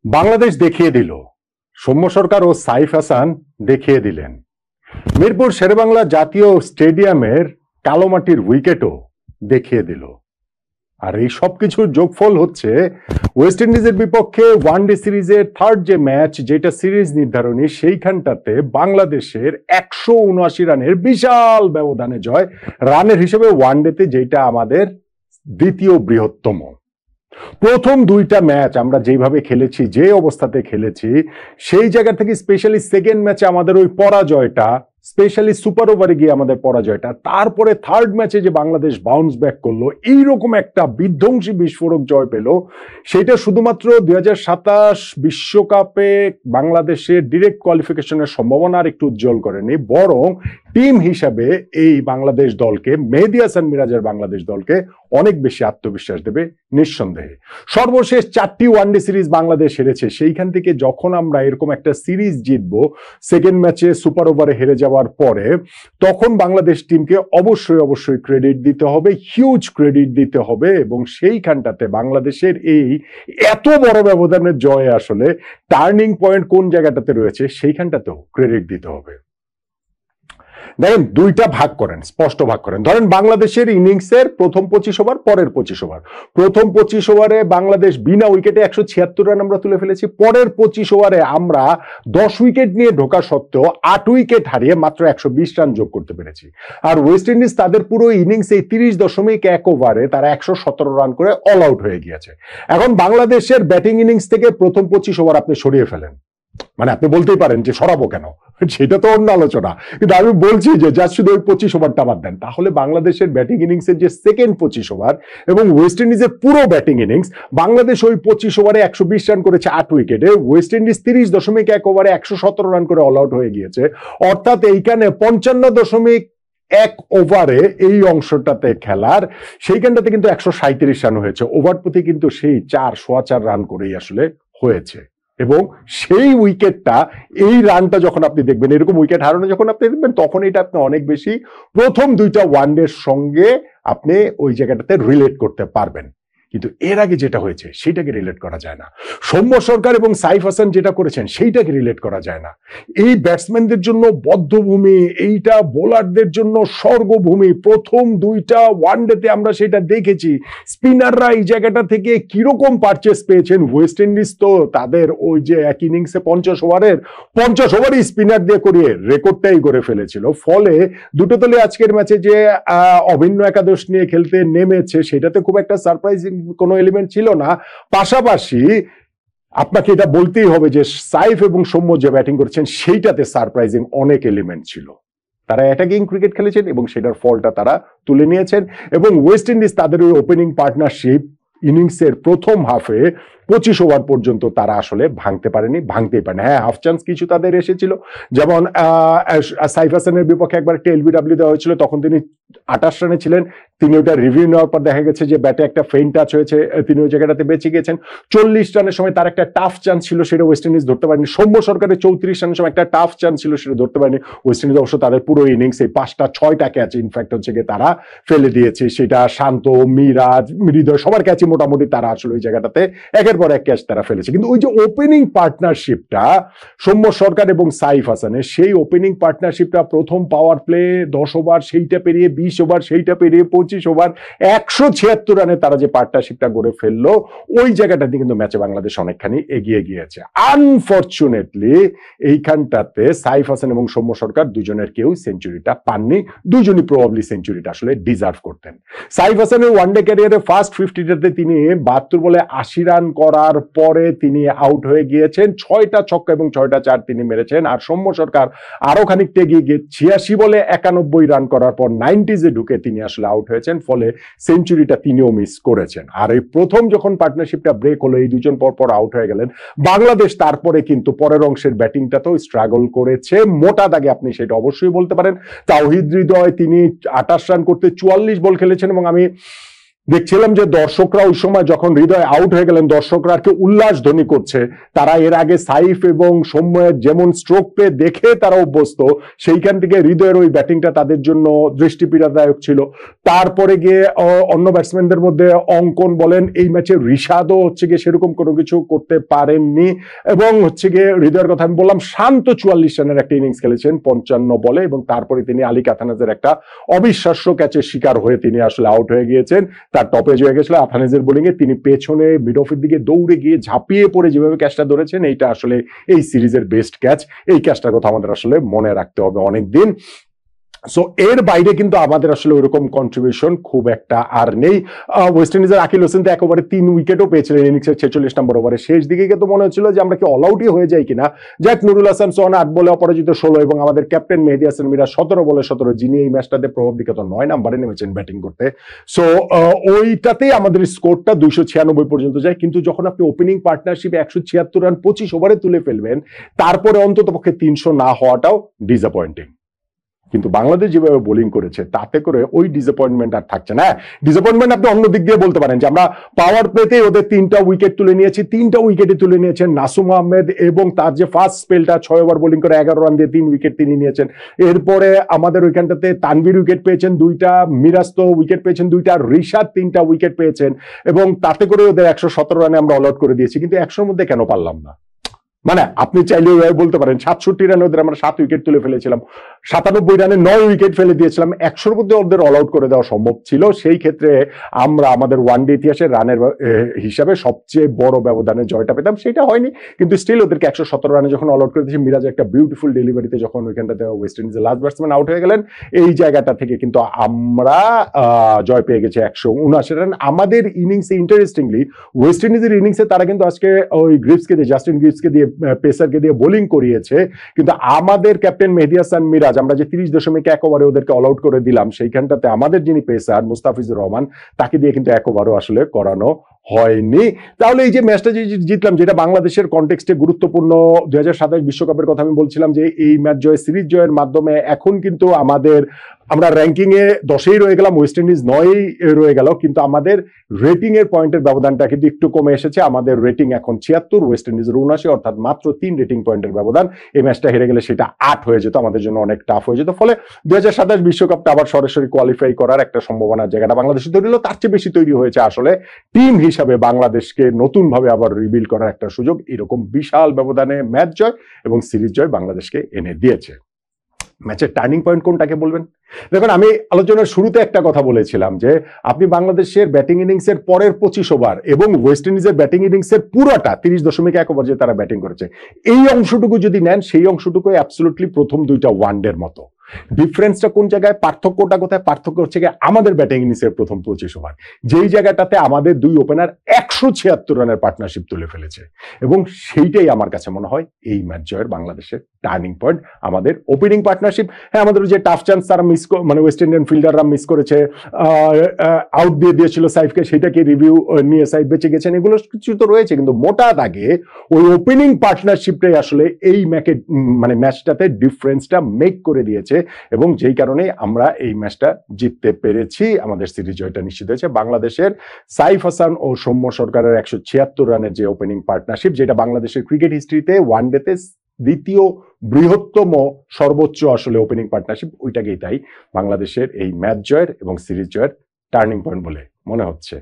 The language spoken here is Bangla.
বাংলাদেশ দেখিয়ে দিল, সৌম্য সরকার ও সাইফ হাসান দেখিয়ে দিলেন। মিরপুর শেরেবাংলা জাতীয় স্টেডিয়ামের কালোমাটির উইকেটও দেখিয়ে দিল। আর এই সবকিছুর যোগফল হচ্ছে ওয়েস্ট ইন্ডিজের বিপক্ষে ওয়ানডে সিরিজের থার্ড যে ম্যাচ, যেটা সিরিজ নির্ধারণী, সেইখানটাতে বাংলাদেশের 179 রানের বিশাল ব্যবধানে জয়। রানের হিসেবে ওয়ানডেতে যেটা আমাদের দ্বিতীয় বৃহত্তম। প্রথম দুইটা ম্যাচ আমরা যেভাবে খেলেছি, যে অবস্থাতে খেলেছি, সেই জায়গা থেকে স্পেশালি সেকেন্ড ম্যাচে আমাদের ওই পরাজয়টা, স্পেশালি সুপার ওভারে গিয়ে আমাদের পরাজয়টা, তারপরে থার্ড ম্যাচে যে বাংলাদেশ বাউন্স ব্যাক করলো, এইরকম একটা বিধ্বংসী বিস্ফোরক জয় পেল, সেটা শুধুমাত্র 2027 বিশ্বকাপে বাংলাদেশের ডিরেক্ট কোয়ালিফিকেশনের সম্ভাবনা আর একটু উজ্জ্বল করেনি, বরং টিম হিসাবে এই বাংলাদেশ দলকে, মেহেদী হাসান মিরাজের বাংলাদেশ দলকে অনেক বেশি আত্মবিশ্বাস দেবে নিঃসন্দেহে। সর্বশেষ 4টি ওয়ানডে সিরিজ বাংলাদেশ হেরেছে, সেইখান থেকে যখন আমরা এরকম একটা সিরিজ জিতবো সেকেন্ড ম্যাচে সুপার ওভারে হেরে যাওয়ার পরে, তখন বাংলাদেশ টিমকে অবশ্যই ক্রেডিট দিতে হবে, হিউজ ক্রেডিট দিতে হবে। এবং সেইখানটাতে বাংলাদেশের এই এত বড় ব্যবধানের জয়ে আসলে টার্নিং পয়েন্ট কোন জায়গাটাতে রয়েছে, সেইখানটাতেও ক্রেডিট দিতে হবে। দেখেন, দুইটা ভাগ করেন, স্পষ্ট ভাগ করেন। ধরেন বাংলাদেশের ইনিংসের প্রথম 25 ওভার, পরের 25 ওভার। প্রথম 25 ওভারে বাংলাদেশ বিনা উইকেটে 176 রান আমরা তুলে ফেলেছি। পরের 25 ওভারে আমরা 10 উইকেট নিয়ে ঢোকা সত্ত্বেও 8 উইকেট হারিয়ে মাত্র 120 রান যোগ করতে পেরেছি। আর ওয়েস্ট ইন্ডিজ তাদের পুরো ইনিংসে 30.1 ওভারে তারা 117 রান করে অল আউট হয়ে গিয়েছে। এখন বাংলাদেশের ব্যাটিং ইনিংস থেকে প্রথম 25 ওভার আপনি সরিয়ে ফেলেন, মানে আপনি বলতেই পারেন যে সরাবো কেন, সেটা তো অন্য আলোচনা, কিন্তু আমি বলছি যে জাস্ট শুধু ওই 25 ওভারটা বাদ দেন, তাহলে বাংলাদেশের ব্যাটিং ইনিংসের যে সেকেন্ড 25 ওভার এবং ওয়েস্ট ইন্ডিজের পুরো ব্যাটিং ইনিংস, বাংলাদেশ ওই 25 ওভারে 120 রান করেছে 8 উইকেটে, ওয়েস্ট ইন্ডিজ 30.1 ওভারে 117 রান করে অল আউট হয়ে গিয়েছে। অর্থাৎ এইখানে 55.1 ওভারে এই অংশটাতে খেলার, সেইখানটাতে কিন্তু 137 রান হয়েছে। ওভার প্রতি কিন্তু সেই 4.25 রান করেই আসলে হয়েছে। এবং সেই উইকেটটা, এই রানটা যখন আপনি দেখবেন, এরকম উইকেট হারানো যখন আপনি দেখবেন, তখন এটা আপনি অনেক বেশি প্রথম দুইটা ওয়ানডের সঙ্গে আপনি ওই জায়গাটাতে রিলেট করতে পারবেন। কিন্তু এর আগে যেটা হয়েছে সেইটাকে রিলেট করা যায় না। সৌম্য সরকার এবং সাইফ হাসান যেটা করেছেন সেইটাকে রিলেট করা যায় না। এই ব্যাটসম্যানদের জন্য বদ্ধভূমি, এইটা বোলারদের জন্য স্বর্গভূমি। প্রথম দুইটা ওয়ানডেতে আমরা সেটা দেখেছি। স্পিনাররা এই জায়গাটা থেকে কিরকম পারচেস পেয়েছেন। ওয়েস্ট ইন্ডিজ তো তাদের ওই যে এক ইনিংসে 50 ওভারই স্পিনার দিয়ে করিয়ে রেকর্ডটাই করে ফেলেছিল। ফলে দুটো দলে আজকের ম্যাচে যে অভিন্ন একাদশ নিয়ে খেলতে নেমেছে, সেটাতে খুব একটা সারপ্রাইজিং কোনো এলিমেন্ট ছিল না। পাশাপাশি আপনাকে এটা বলতেই হবে যে সাইফ এবং সৌম্য যে ব্যাটিং করেছেন সেইটাতে সারপ্রাইজিং অনেক এলিমেন্ট ছিল। তারা অ্যাটাকিং ক্রিকেট খেলেছেন এবং সেটার ফলটা তারা তুলে নিয়েছেন। এবং ওয়েস্ট ইন্ডিজ তাদের ওই ওপেনিং পার্টনারশিপ ইনিংসের প্রথম হাফে 25 ওভার পর্যন্ত তারা আসলে ভাঙতেই পারেনি। হ্যাঁ, হাফ চান্স কিছু তাদের এসেছিল, যেমন সাইফ হাসানের বিপক্ষে একবার একটা এলবিডব্লিউ দেওয়া হয়েছিল, তখন তিনি 28 রানে ছিলেন। তিনি ওটা রিভিউ নেওয়ার পর দেখা গেছে যে ব্যাটে একটা ফেইন টাচ হয়েছে, তিনি ওই জায়গাটাতে বেঁচে গেছেন। 40 রানের সময় তার একটা টাফ চান্স ছিল, সেটা ওয়েস্ট ইন্ডিজ ধরতে পারেনি। সৌম্য সরকারের 34 রানের সময় একটা টাফ চান্স ছিল, সেটা ধরতে পারেনি ওয়েস্ট ইন্ডিজ। অবশ্য তাদের পুরো ইনিংস এই 5টা-6টা ক্যাচ ইনফ্যাক্ট হচ্ছে গিয়ে তারা ফেলে দিয়েছে। সেটা শান্ত, মিরাজ, হৃদয়, সবার ক্যাচই মোটামুটি তারা আসলে ওই জায়গাটাতে একের পর এক ক্যাচ তারা ফেলেছে। কিন্তু ওই যে ওপেনিং পার্টনারশিপটা সৌম্য সরকার এবং সাইফ হাসানের, সেই ওপেনিং পার্টনারশিপটা প্রথম পাওয়ার প্লে 10 ওভার, সেইটা পেরিয়ে 20 ওভার, সেইটা পেরিয়ে 25 ওভার, 176 রানে তারা যে পার্টনারশিপটা গড়ে ফেললো, ওই জায়গাটাতে কিন্তু ম্যাচে বাংলাদেশ অনেকখানি এগিয়ে গিয়েছে। আনফরচুনেটলি এইখানটাতে সাইফ হাসান এবং সৌম্য সরকার দুজনের কেউ সেঞ্চুরিটা পাননি। দুজনই প্রবাবলি সেঞ্চুরিটা আসলে ডিজার্ভ করতেন। সাইফ হাসানের ওয়ানডে ক্যারিয়ারে ফার্স্ট 50টাতে তিনি 72 বলে 80 রান করার পরে তিনি আউট হয়ে গিয়েছেন। 6টা ছক্কা এবং 6টা চার তিনি মেরেছেন। আর সৌম্য সরকার আরো খানিকটা এগিয়ে গিয়ে 86 বলে 91 রান করার পর 90s ঢুকে তিনি আসলে আউট হয়েছেন। ফলে সেঞ্চুরিটা তিনিও মিস করেছেন। আর এই প্রথম যখন পার্টনারশিপটা ব্রেক হলো, এই দুজন পর আউট হয়ে গেলেন, বাংলাদেশ তারপরে কিন্তু পরের অংশের ব্যাটিংটাতেও স্ট্রাগল করেছে মোটা দাগে, আপনি সেটা অবশ্যই বলতে পারেন। তাওহিদ হৃদয় তিনি 28 রান করতে 44 বল খেলেছেন, এবং আমি দেখছিলাম যে দর্শকরা ওই সময় যখন হৃদয় আউট হয়ে গেলেন, দর্শকরা আর কি উল্লাস ধ্বনি করছে। তারা এর আগে সাইফ এবং সৌম্যের যেমন স্ট্রোক পেয়ে দেখে তারা অভ্যস্ত, সেইখান থেকে হৃদয়ের ওই ব্যাটিংটা তাদের জন্য দৃষ্টিপীড়াদায়ক ছিল। তারপরে গিয়ে অন্য ব্যাটসম্যানদের মধ্যে অঙ্কন বলেন, এই ম্যাচে ঋষাদও হচ্ছে গিয়ে সেরকম কোনো কিছু করতে পারেননি। এবং হচ্ছে গিয়ে হৃদয়ের কথা আমি বললাম, শান্ত 44 রানের একটা ইনিংস খেলেছেন 55 বলে, এবং তারপরে তিনি আলী কাতানাজের একটা অবিশ্বাস্য ক্যাচের শিকার হয়ে তিনি আসলে আউট হয়ে গিয়েছেন। তার টপে হয়ে গেছিল আফানেজের বোলিং এ, তিনি পেছনে মিড অফের দিকে দৌড়ে গিয়ে ঝাঁপিয়ে পড়ে যেভাবে ক্যাচটা ধরেছেন, এইটা আসলে এই সিরিজের বেস্ট ক্যাচ। এই ক্যাচটার কথা আমাদের আসলে মনে রাখতে হবে অনেকদিন। সো এর বাইরে কিন্তু আমাদের আসলে ওইরকম কন্ট্রিবিউশন খুব একটা আর নেই। ওয়েস্ট ইন্ডিজের আকিল হোসেন তো একেবারে 3 উইকেটও পেয়েছিলেন ইনিংসের 46 নম্বর ওভারে। শেষ দিকে কিন্তু মনে হচ্ছিল যে আমরা কি অল আউটই হয়ে যাই কিনা। যাক, নুরুল হাসান সোহান 8 বলে অপরাজিত 16, এবং আমাদের ক্যাপ্টেন মেহেদী হাসান মিরাজ 17 বলে 17, যিনি এই ম্যাচটাতে প্রভাব বিগত 9 নম্বরে নেমেছেন ব্যাটিং করতে। সো ওইটাতেই আমাদের স্কোরটা 296 পর্যন্ত যায়। কিন্তু যখন আপনি ওপেনিং পার্টনারশিপে 176 রান 25 ওভারে তুলে ফেলবেন, তারপরে অন্তত পক্ষে 300 না হওয়াটাও ডিসঅ্যাপয়েন্টিং। কিন্তু বাংলাদেশ যেভাবে বোলিং করেছে, তাতে করে ওই ডিসঅ্যাপয়েন্টমেন্ট আর থাকছে না। ডিসঅ্যাপয়েন্টমেন্ট আপনি অন্য দিক দিয়ে বলতে পারেন যে আমরা পাওয়ার প্লেতে ওদের 3টা উইকেট তুলে নিয়েছি। 3টা উইকেটে তুলে নিয়েছেন নাসুম আহমেদ, এবং তার যে ফার্স্ট স্পেলটা 6 ওভার বোলিং করে 11 রান দিয়ে 3 উইকেট তিনি নিয়েছেন। এরপরে আমাদের ওইখানটাতে তানভীর উইকেট পেয়েছেন 2টা, মিরাজ তো উইকেট পেয়েছেন 2টা, ঋষাদ 3টা উইকেট পেয়েছেন, এবং তাতে করে ওদের 117 রানে আমরা অল আউট করে দিয়েছি। কিন্তু 100-র মধ্যে কেন পারলাম না? মানে আপনি চাইলেও বলতে পারেন 67 রানে ওদের আমরা 7 উইকেট তুলে ফেলেছিলাম, 97 রানে 9 উইকেট ফেলে দিয়েছিলাম, 100-র মধ্যে ওদের অল আউট করে দেওয়া সম্ভব ছিল। সেই ক্ষেত্রে আমরা আমাদের ওয়ানডে ইতিহাসে রানের হিসাবে সবচেয়ে বড় ব্যবধানে জয়টা পেতাম, সেটা হয়নি। কিন্তু স্টিল ওদেরকে 117 রানে যখন অল আউট করে দিয়েছি, মিরাজ একটা বিউটিফুল ডেলিভারিতে যখন ওইখানটাতে ওয়েস্ট ইন্ডিজের লাস্ট ব্যাটসম্যান আউট হয়ে গেলেন, এই জায়গাটা থেকে কিন্তু আমরা জয় পেয়ে গেছি 179 রান। আমাদের ইনিংসে ইন্টারেস্টিংলি ওয়েস্ট ইন্ডিজের ইনিংসে তারা কিন্তু আজকে ওই গ্রিপসকে দিয়ে, জাস্টিন গ্রিপসকে দিয়ে, পেসারকে দিয়ে বোলিং করিয়েছে, কিন্তু আমাদের ক্যাপ্টেন মেহেদী হাসান মিরাজ, আমরা যে 30.1 ওভারে ওদেরকে অল আউট করে দিলাম, সেইখানটাতে আমাদের যিনি পেসার মুস্তাফিজুর রহমান, তাকে দিয়ে কিন্তু 1 ওভারও আসলে করানো হয়নি। তাহলে এই যে ম্যাচটা যে জিতলাম, যেটা বাংলাদেশের কনটেক্সটে গুরুত্বপূর্ণ, 2027 বিশ্বকাপের কথা আমি বলছিলাম যে এই ম্যাচ জয়, সিরিজ জয়ের মাধ্যমে এখন কিন্তু আমরা র্যাঙ্কিং এ 10এই রয়ে গেলাম, ওয়েস্ট ইন্ডিজ 9এই রয়ে গেল, কিন্তু আমাদের রেটিং এর পয়েন্টের ব্যবধানটা কিন্তু একটু কমে এসেছে। আমাদের রেটিং এখন 76, ওয়েস্ট ইন্ডিজের 79, অর্থাৎ মাত্র 3 রেটিং পয়েন্টের ব্যবধান। এই ম্যাচটা হেরে গেলে সেটা 8 হয়ে যেত, আমাদের জন্য অনেক টাফ হয়ে যেত। ফলে 2027 বিশ্বকাপটা আবার সরাসরি কোয়ালিফাই করার একটা সম্ভাবনার জায়গাটা বাংলাদেশে তৈরি হলো, তার চেয়ে বেশি তৈরি হয়েছে আসলে টিম হিসাবে বাংলাদেশকে নতুন ভাবে আবার রিবিল্ড করার একটা সুযোগ। এরকম বিশাল ব্যবধানে ম্যাচ জয় এবং সিরিজ জয় বাংলাদেশকে এনে দিয়েছে। ম্যাচের টার্নিং পয়েন্ট কোনটাকে বলবেন? দেখুন, আমি আলোচনার শুরুতে একটা কথা বলেছিলাম যে আপনি বাংলাদেশের ব্যাটিং ইনিংসের পরের 25 ওভার এবং ওয়েস্ট ইন্ডিজের ব্যাটিং ইনিংসের পুরোটা 30.1 ওভার যে তারা ব্যাটিং করেছে, এই অংশটুকু যদি নেন, সেই অংশটুকু অ্যাবসলিউটলি প্রথম 2টা ওয়ানডের মতো। ডিফারেন্সটা কোন জায়গায়, পার্থক্যটা কোথায়? পার্থক্য হচ্ছে গিয়ে আমাদের ব্যাটিং ইনিংসের প্রথম 25 ওভার, যেই জায়গাটাতে আমাদের 2 ওপেনার 176 রানের পার্টনারশিপ তুলে ফেলেছে, এবং সেইটাই আমার কাছে মনে হয় এই ম্যাচ জয়ের বাংলাদেশের টার্নিং পয়েন্ট। আমাদের ওপেনিং পার্টনারশিপ, হ্যাঁ, আমাদের যে টাফ চান্স তারা মানে ওয়েস্ট ইন্ডিয়ান ফিল্ডাররা মিস করেছে, আউট দিয়ে দিয়েছিল সাইফকে, সেটাকে রিভিউ নিয়ে সাইফ বেঁচে গেছেন, এগুলো কিছু তো রয়েছে, কিন্তু মোটা দাগে ওই ওপেনিং পার্টনারশিপটাই আসলে এই ম্যাচটাতে ডিফারেন্সটা মেক করে দিয়েছে, এবং যেই কারণে আমরা এই ম্যাচটা জিততে পেরেছি। আমাদের সিরিজ জয়টা নিশ্চিত হয়েছে। বাংলাদেশের সাইফ হাসান ও সৌম্য সরকারের 176 রানের যে ওপেনিং পার্টনারশিপ, যেটা বাংলাদেশের ক্রিকেট হিস্ট্রিতে ওয়ানডেতে দ্বিতীয় বৃহত্তম সর্বোচ্চ আসলে ওপেনিং পার্টনারশিপ, ওইটাকেই তাই বাংলাদেশের এই ম্যাচ জয়ের এবং সিরিজ জয়ের টার্নিং পয়েন্ট বলে মনে হচ্ছে।